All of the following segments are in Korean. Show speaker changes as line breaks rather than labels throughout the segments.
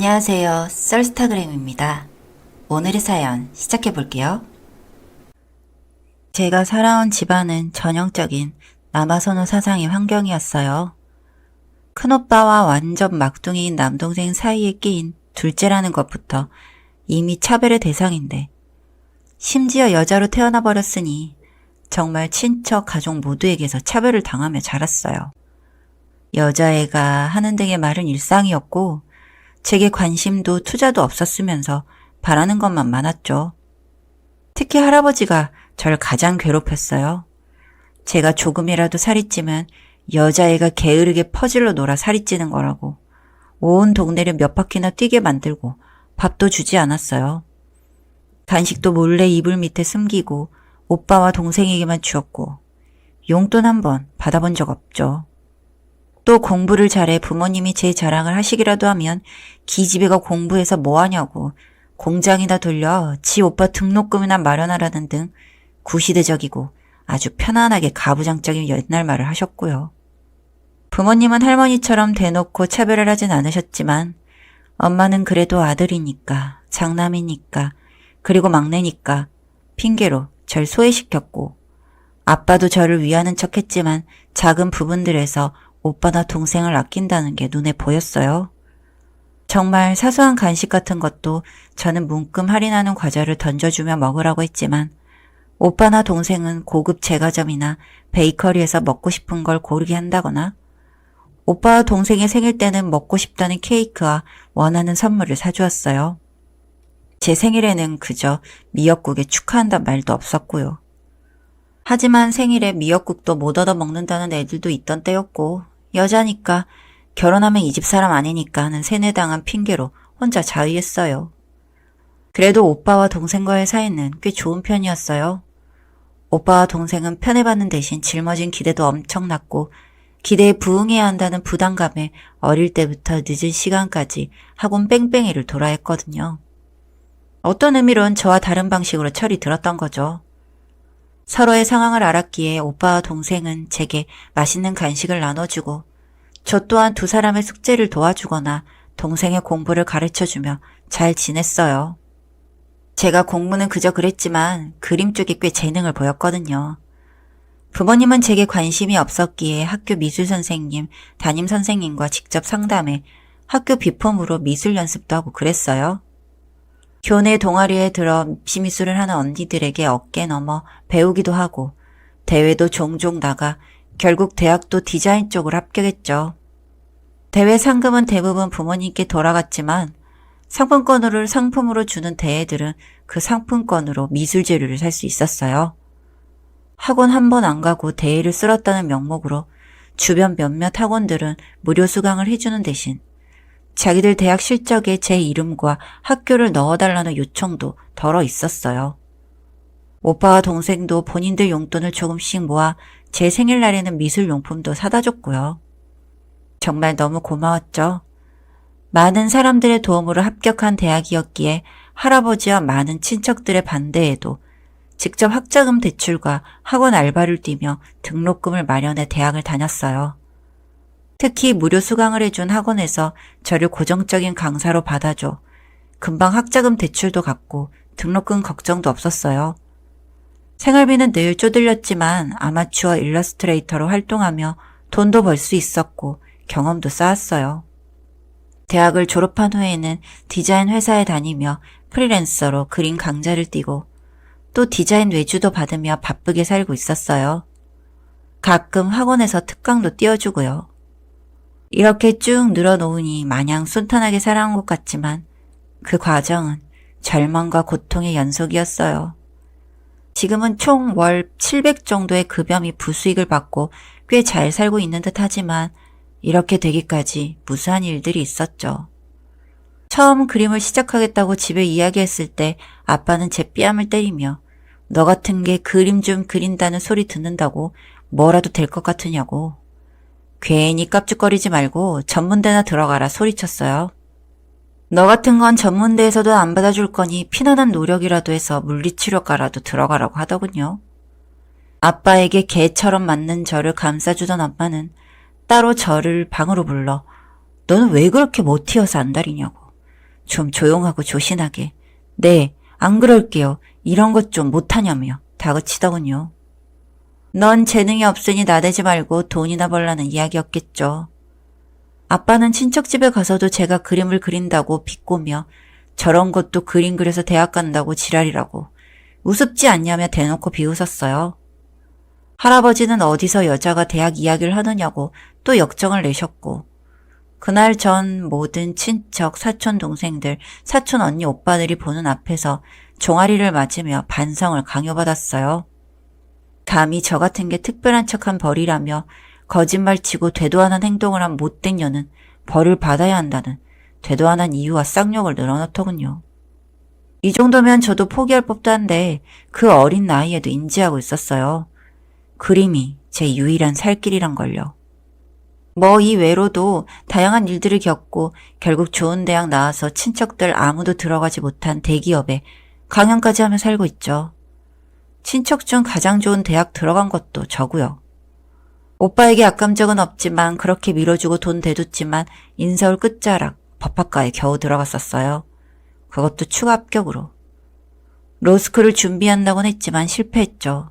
안녕하세요. 썰스타그램입니다. 오늘의 사연 시작해 볼게요. 제가 살아온 집안은 전형적인 남아선호 사상의 환경이었어요. 큰오빠와 완전 막둥이인 남동생 사이에 끼인 둘째라는 것부터 이미 차별의 대상인데 심지어 여자로 태어나 버렸으니 정말 친척 가족 모두에게서 차별을 당하며 자랐어요. 여자애가 하는 등의 말은 일상이었고 제게 관심도 투자도 없었으면서 바라는 것만 많았죠. 특히 할아버지가 저를 가장 괴롭혔어요. 제가 조금이라도 살이 찌면 여자애가 게으르게 퍼질러 놀아 살이 찌는 거라고 온 동네를 몇 바퀴나 뛰게 만들고 밥도 주지 않았어요. 간식도 몰래 이불 밑에 숨기고 오빠와 동생에게만 주었고 용돈 한 번 받아본 적 없죠. 또 공부를 잘해 부모님이 제 자랑을 하시기라도 하면 기집애가 공부해서 뭐하냐고 공장이나 돌려 지 오빠 등록금이나 마련하라는 등 구시대적이고 아주 편안하게 가부장적인 옛날 말을 하셨고요. 부모님은 할머니처럼 대놓고 차별을 하진 않으셨지만 엄마는 그래도 아들이니까 장남이니까 그리고 막내니까 핑계로 절 소외시켰고 아빠도 저를 위하는 척했지만 작은 부분들에서 오빠나 동생을 아낀다는 게 눈에 보였어요. 정말 사소한 간식 같은 것도 저는 문금 할인하는 과자를 던져주며 먹으라고 했지만 오빠나 동생은 고급 제과점이나 베이커리에서 먹고 싶은 걸 고르게 한다거나 오빠와 동생의 생일 때는 먹고 싶다는 케이크와 원하는 선물을 사주었어요. 제 생일에는 그저 미역국에 축하한단 말도 없었고요. 하지만 생일에 미역국도 못 얻어 먹는다는 애들도 있던 때였고 여자니까 결혼하면 이 집 사람 아니니까 하는 세뇌당한 핑계로 혼자 자위했어요. 그래도 오빠와 동생과의 사이는 꽤 좋은 편이었어요. 오빠와 동생은 편애받는 대신 짊어진 기대도 엄청났고 기대에 부응해야 한다는 부담감에 어릴 때부터 늦은 시간까지 학원 뺑뺑이를 돌아 했거든요. 어떤 의미론 저와 다른 방식으로 철이 들었던 거죠. 서로의 상황을 알았기에 오빠와 동생은 제게 맛있는 간식을 나눠주고 저 또한 두 사람의 숙제를 도와주거나 동생의 공부를 가르쳐주며 잘 지냈어요. 제가 공부는 그저 그랬지만 그림 쪽에 꽤 재능을 보였거든요. 부모님은 제게 관심이 없었기에 학교 미술선생님, 담임선생님과 직접 상담해 학교 비품으로 미술 연습도 하고 그랬어요. 교내 동아리에 들어 입시미술을 하는 언니들에게 어깨 넘어 배우기도 하고 대회도 종종 나가 결국 대학도 디자인 쪽으로 합격했죠. 대회 상금은 대부분 부모님께 돌아갔지만 상품으로 주는 대회들은 그 상품권으로 미술 재료를 살 수 있었어요. 학원 한 번 안 가고 대회를 쓸었다는 명목으로 주변 몇몇 학원들은 무료 수강을 해주는 대신 자기들 대학 실적에 제 이름과 학교를 넣어달라는 요청도 덜어 있었어요. 오빠와 동생도 본인들 용돈을 조금씩 모아 제 생일날에는 미술용품도 사다 줬고요. 정말 너무 고마웠죠. 많은 사람들의 도움으로 합격한 대학이었기에 할아버지와 많은 친척들의 반대에도 직접 학자금 대출과 학원 알바를 뛰며 등록금을 마련해 대학을 다녔어요. 특히 무료 수강을 해준 학원에서 저를 고정적인 강사로 받아줘 금방 학자금 대출도 갚고 등록금 걱정도 없었어요. 생활비는 늘 쪼들렸지만 아마추어 일러스트레이터로 활동하며 돈도 벌 수 있었고 경험도 쌓았어요. 대학을 졸업한 후에는 디자인 회사에 다니며 프리랜서로 그림 강좌를 띄고 또 디자인 외주도 받으며 바쁘게 살고 있었어요. 가끔 학원에서 특강도 띄워주고요. 이렇게 쭉 늘어놓으니 마냥 순탄하게 살아온 것 같지만 그 과정은 절망과 고통의 연속이었어요. 지금은 총 월 700 정도의 급여 및 부수익을 받고 꽤 잘 살고 있는 듯 하지만 이렇게 되기까지 무수한 일들이 있었죠. 처음 그림을 시작하겠다고 집에 이야기했을 때 아빠는 제 뺨을 때리며 너 같은 게 그림 좀 그린다는 소리 듣는다고 뭐라도 될 것 같으냐고 괜히 깝죽거리지 말고 전문대나 들어가라 소리쳤어요. 너 같은 건 전문대에서도 안 받아줄 거니 피나는 노력이라도 해서 물리치료과라도 들어가라고 하더군요. 아빠에게 개처럼 맞는 저를 감싸주던 엄마는 따로 저를 방으로 불러 너는 왜 그렇게 못 튀어서 안달이냐고 좀 조용하고 조신하게 네, 안 그럴게요. 이런 것 좀 못하냐며 다그치더군요. 넌 재능이 없으니 나대지 말고 돈이나 벌라는 이야기였겠죠. 아빠는 친척 집에 가서도 제가 그림을 그린다고 비꼬며 저런 것도 그림 그려서 대학 간다고 지랄이라고 우습지 않냐며 대놓고 비웃었어요. 할아버지는 어디서 여자가 대학 이야기를 하느냐고 또 역정을 내셨고 그날 전 모든 친척, 사촌 동생들, 사촌 언니 오빠들이 보는 앞에서 종아리를 맞으며 반성을 강요받았어요. 감히 저 같은 게 특별한 척한 벌이라며 거짓말치고 되도 않은 행동을 한 못된 년은 벌을 받아야 한다는 되도 않은 이유와 쌍욕을 늘어놓더군요. 이 정도면 저도 포기할 법도 한데 그 어린 나이에도 인지하고 있었어요. 그림이 제 유일한 살 길이란 걸요. 뭐 이 외로도 다양한 일들을 겪고 결국 좋은 대학 나와서 친척들 아무도 들어가지 못한 대기업에 강연까지 하며 살고 있죠. 친척 중 가장 좋은 대학 들어간 것도 저고요. 오빠에게 악감정은 없지만 그렇게 밀어주고 돈 대뒀지만 인서울 끝자락 법학과에 겨우 들어갔었어요. 그것도 추가 합격으로. 로스쿨을 준비한다곤 했지만 실패했죠.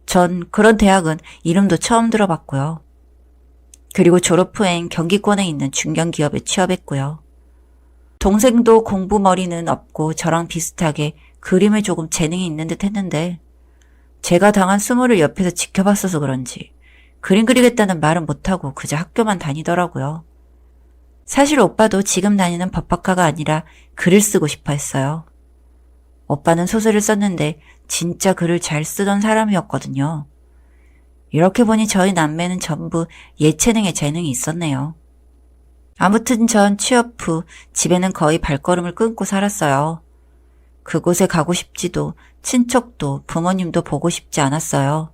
전 그런 대학은 이름도 처음 들어봤고요. 그리고 졸업 후엔 경기권에 있는 중견기업에 취업했고요. 동생도 공부머리는 없고 저랑 비슷하게 그림에 조금 재능이 있는 듯 했는데 제가 당한 수모를 옆에서 지켜봤어서 그런지 그림 그리겠다는 말은 못하고 그저 학교만 다니더라고요. 사실 오빠도 지금 다니는 법학과가 아니라 글을 쓰고 싶어 했어요. 오빠는 소설을 썼는데 진짜 글을 잘 쓰던 사람이었거든요. 이렇게 보니 저희 남매는 전부 예체능에 재능이 있었네요. 아무튼 전 취업 후 집에는 거의 발걸음을 끊고 살았어요. 그곳에 가고 싶지도 친척도 부모님도 보고 싶지 않았어요.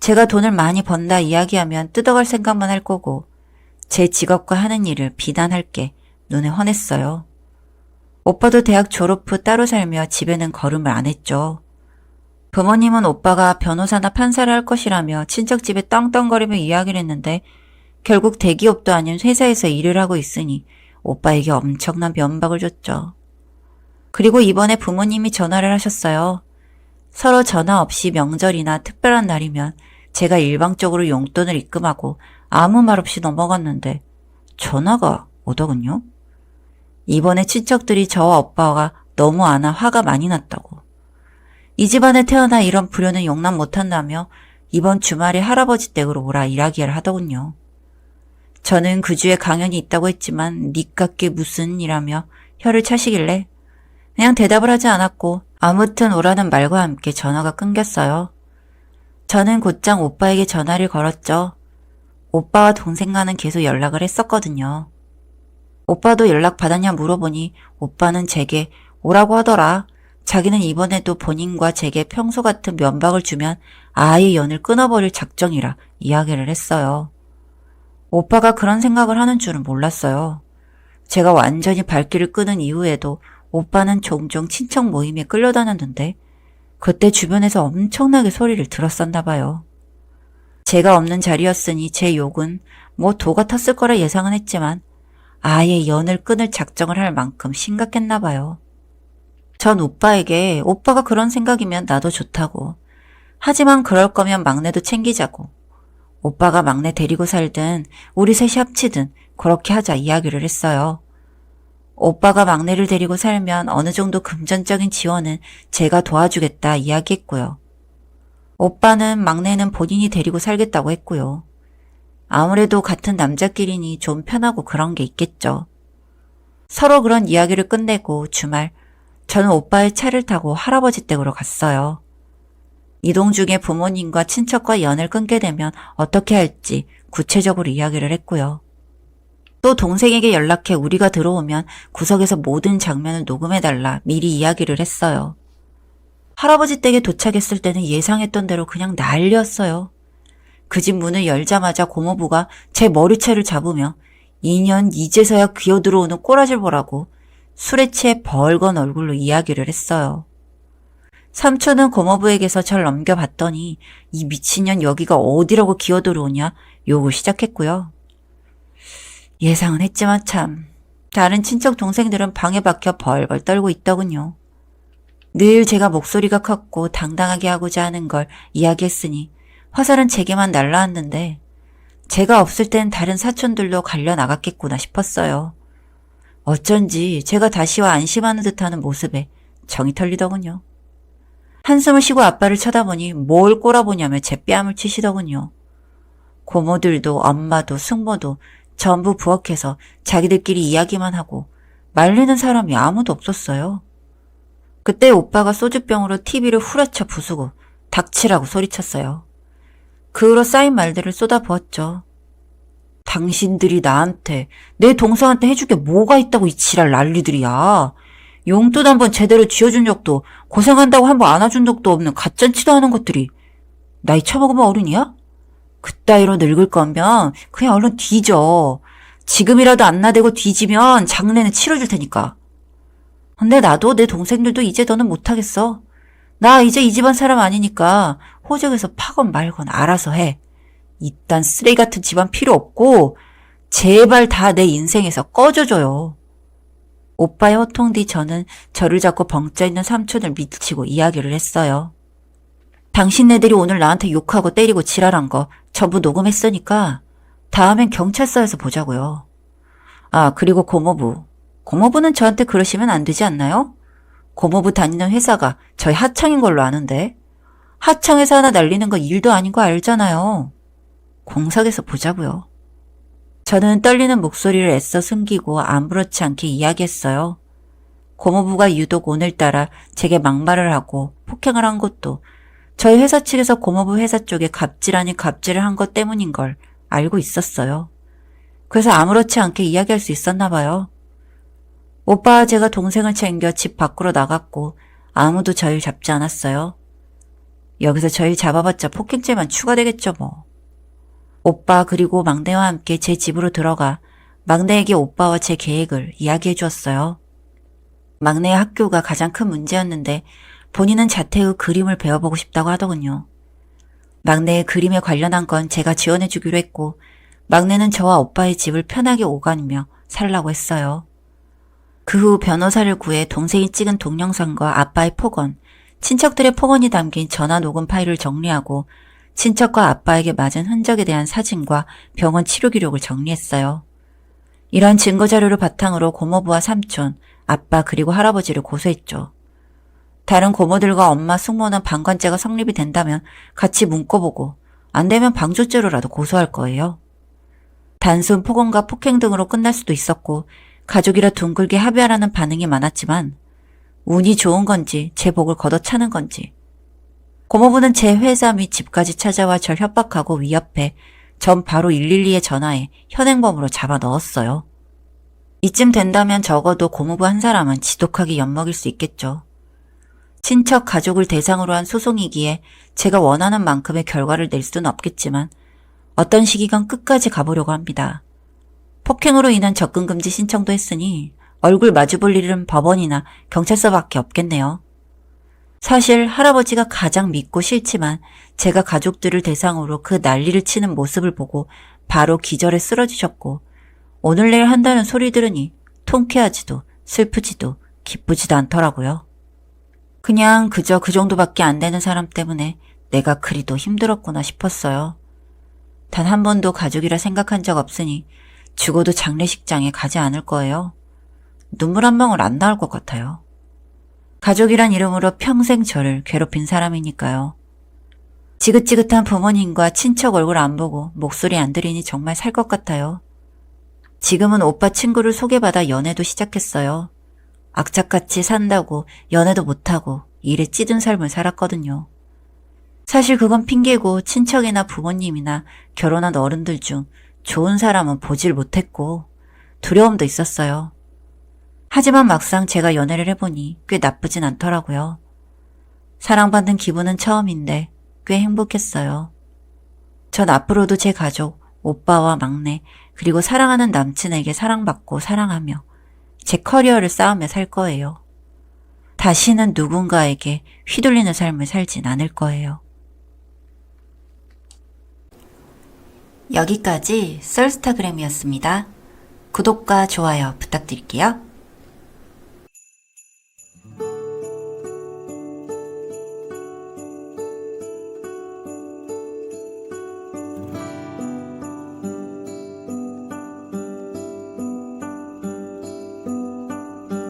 제가 돈을 많이 번다 이야기하면 뜯어갈 생각만 할 거고 제 직업과 하는 일을 비난할 게 눈에 훤했어요. 오빠도 대학 졸업 후 따로 살며 집에는 걸음을 안 했죠. 부모님은 오빠가 변호사나 판사를 할 것이라며 친척집에 떵떵거리며 이야기를 했는데 결국 대기업도 아닌 회사에서 일을 하고 있으니 오빠에게 엄청난 면박을 줬죠. 그리고 이번에 부모님이 전화를 하셨어요. 서로 전화 없이 명절이나 특별한 날이면 제가 일방적으로 용돈을 입금하고 아무 말 없이 넘어갔는데 전화가 오더군요. 이번에 친척들이 저와 오빠가 너무 안 와 화가 많이 났다고. 이 집안에 태어나 이런 불효는 용납 못한다며 이번 주말에 할아버지 댁으로 오라 이야기를 하더군요. 저는 그 주에 강연이 있다고 했지만 니깎게 무슨 이라며 혀를 차시길래 그냥 대답을 하지 않았고 아무튼 오라는 말과 함께 전화가 끊겼어요. 저는 곧장 오빠에게 전화를 걸었죠. 오빠와 동생과는 계속 연락을 했었거든요. 오빠도 연락 받았냐 물어보니 오빠는 제게 오라고 하더라. 자기는 이번에도 본인과 제게 평소 같은 면박을 주면 아예 연을 끊어버릴 작정이라 이야기를 했어요. 오빠가 그런 생각을 하는 줄은 몰랐어요. 제가 완전히 발길을 끄는 이후에도 오빠는 종종 친척 모임에 끌려다녔는데 그때 주변에서 엄청나게 소리를 들었었나 봐요. 제가 없는 자리였으니 제 욕은 뭐 도가 텄을 거라 예상은 했지만 아예 연을 끊을 작정을 할 만큼 심각했나 봐요. 전 오빠에게 오빠가 그런 생각이면 나도 좋다고. 하지만 그럴 거면 막내도 챙기자고. 오빠가 막내 데리고 살든 우리 셋이 합치든 그렇게 하자 이야기를 했어요. 오빠가 막내를 데리고 살면 어느 정도 금전적인 지원은 제가 도와주겠다 이야기했고요. 오빠는 막내는 본인이 데리고 살겠다고 했고요. 아무래도 같은 남자끼리니 좀 편하고 그런 게 있겠죠. 서로 그런 이야기를 끝내고 주말 저는 오빠의 차를 타고 할아버지 댁으로 갔어요. 이동 중에 부모님과 친척과 연을 끊게 되면 어떻게 할지 구체적으로 이야기를 했고요. 또 동생에게 연락해 우리가 들어오면 구석에서 모든 장면을 녹음해달라 미리 이야기를 했어요. 할아버지 댁에 도착했을 때는 예상했던 대로 그냥 난리였어요. 그 집 문을 열자마자 고모부가 제 머리채를 잡으며 2년 이제서야 기어들어오는 꼬라지를 보라고 술에 취해 벌건 얼굴로 이야기를 했어요. 삼촌은 고모부에게서 절 넘겨봤더니 이 미친년 여기가 어디라고 기어들어오냐 욕을 시작했고요. 예상은 했지만 참 다른 친척 동생들은 방에 박혀 벌벌 떨고 있더군요. 늘 제가 목소리가 컸고 당당하게 하고자 하는 걸 이야기했으니 화살은 제게만 날라왔는데 제가 없을 땐 다른 사촌들도 갈려 나갔겠구나 싶었어요. 어쩐지 제가 다시와 안심하는 듯하는 모습에 정이 털리더군요. 한숨을 쉬고 아빠를 쳐다보니 뭘 꼬라보냐며 제 뺨을 치시더군요. 고모들도 엄마도 숙모도 전부 부엌에서 자기들끼리 이야기만 하고 말리는 사람이 아무도 없었어요. 그때 오빠가 소주병으로 TV를 후려쳐 부수고 닥치라고 소리쳤어요. 그 후로 쌓인 말들을 쏟아부었죠. 당신들이 나한테, 내 동생한테 해줄 게 뭐가 있다고 이 지랄 난리들이야. 용돈 한번 제대로 쥐어준 적도, 고생한다고 한번 안아준 적도 없는 갓잔치도 하는 것들이 나이 처먹으면 어른이야? 그따위로 늙을 거면 그냥 얼른 뒤져. 지금이라도 안 나대고 뒤지면 장례는 치러줄 테니까. 근데 나도 내 동생들도 이제 더는 못하겠어. 나 이제 이 집안 사람 아니니까 호적에서 파건 말건 알아서 해. 이딴 쓰레기 같은 집안 필요 없고 제발 다 내 인생에서 꺼져줘요. 오빠의 호통 뒤 저는 저를 잡고 벙쪄있는 삼촌을 밀치고 이야기를 했어요. 당신네들이 오늘 나한테 욕하고 때리고 지랄한 거 전부 녹음했으니까 다음엔 경찰서에서 보자고요. 아, 그리고 고모부는 저한테 그러시면 안 되지 않나요? 고모부 다니는 회사가 저희 하청인 걸로 아는데 하청에서 하나 날리는 거 일도 아닌 거 알잖아요. 공석에서 보자고요. 저는 떨리는 목소리를 애써 숨기고 아무렇지 않게 이야기했어요. 고모부가 유독 오늘따라 제게 막말을 하고 폭행을 한 것도 저희 회사 측에서 고모부 회사 쪽에 갑질 아닌 갑질을 한 것 때문인 걸 알고 있었어요. 그래서 아무렇지 않게 이야기할 수 있었나 봐요. 오빠와 제가 동생을 챙겨 집 밖으로 나갔고 아무도 저희를 잡지 않았어요. 여기서 저희 잡아봤자 폭행죄만 추가되겠죠 뭐. 오빠 그리고 막내와 함께 제 집으로 들어가 막내에게 오빠와 제 계획을 이야기해 주었어요. 막내의 학교가 가장 큰 문제였는데 본인은 자퇴 후 그림을 배워보고 싶다고 하더군요. 막내의 그림에 관련한 건 제가 지원해 주기로 했고 막내는 저와 오빠의 집을 편하게 오가며 살라고 했어요. 그 후 변호사를 구해 동생이 찍은 동영상과 아빠의 폭언, 친척들의 폭언이 담긴 전화 녹음 파일을 정리하고 친척과 아빠에게 맞은 흔적에 대한 사진과 병원 치료 기록을 정리했어요. 이런 증거 자료를 바탕으로 고모부와 삼촌, 아빠 그리고 할아버지를 고소했죠. 다른 고모들과 엄마, 숙모는 방관죄가 성립이 된다면 같이 묶어보고 안 되면 방조죄로라도 고소할 거예요. 단순 폭언과 폭행 등으로 끝날 수도 있었고 가족이라 둥글게 합의하라는 반응이 많았지만 운이 좋은 건지 제 복을 걷어차는 건지 고모부는 제 회사 및 집까지 찾아와 절 협박하고 위협해 전 바로 112에 전화해 현행범으로 잡아 넣었어요. 이쯤 된다면 적어도 고모부 한 사람은 지독하게 엿먹일 수 있겠죠. 친척 가족을 대상으로 한 소송이기에 제가 원하는 만큼의 결과를 낼 수는 없겠지만 어떤 시기간 끝까지 가보려고 합니다. 폭행으로 인한 접근금지 신청도 했으니 얼굴 마주볼 일은 법원이나 경찰서밖에 없겠네요. 사실 할아버지가 가장 믿고 싫지만 제가 가족들을 대상으로 그 난리를 치는 모습을 보고 바로 기절해 쓰러지셨고 오늘 내일 한다는 소리 들으니 통쾌하지도 슬프지도 기쁘지도 않더라고요. 그냥 그저 그 정도밖에 안 되는 사람 때문에 내가 그리도 힘들었구나 싶었어요. 단 한 번도 가족이라 생각한 적 없으니 죽어도 장례식장에 가지 않을 거예요. 눈물 한 방울 안 나올 것 같아요. 가족이란 이름으로 평생 저를 괴롭힌 사람이니까요. 지긋지긋한 부모님과 친척 얼굴 안 보고 목소리 안 들으니 정말 살 것 같아요. 지금은 오빠 친구를 소개받아 연애도 시작했어요. 악착같이 산다고 연애도 못하고 일에 찌든 삶을 살았거든요. 사실 그건 핑계고 친척이나 부모님이나 결혼한 어른들 중 좋은 사람은 보질 못했고 두려움도 있었어요. 하지만 막상 제가 연애를 해보니 꽤 나쁘진 않더라고요. 사랑받는 기분은 처음인데 꽤 행복했어요. 전 앞으로도 제 가족, 오빠와 막내, 그리고 사랑하는 남친에게 사랑받고 사랑하며 제 커리어를 쌓으며 살 거예요. 다시는 누군가에게 휘둘리는 삶을 살진 않을 거예요. 여기까지 썰스타그램이었습니다. 구독과 좋아요 부탁드릴게요.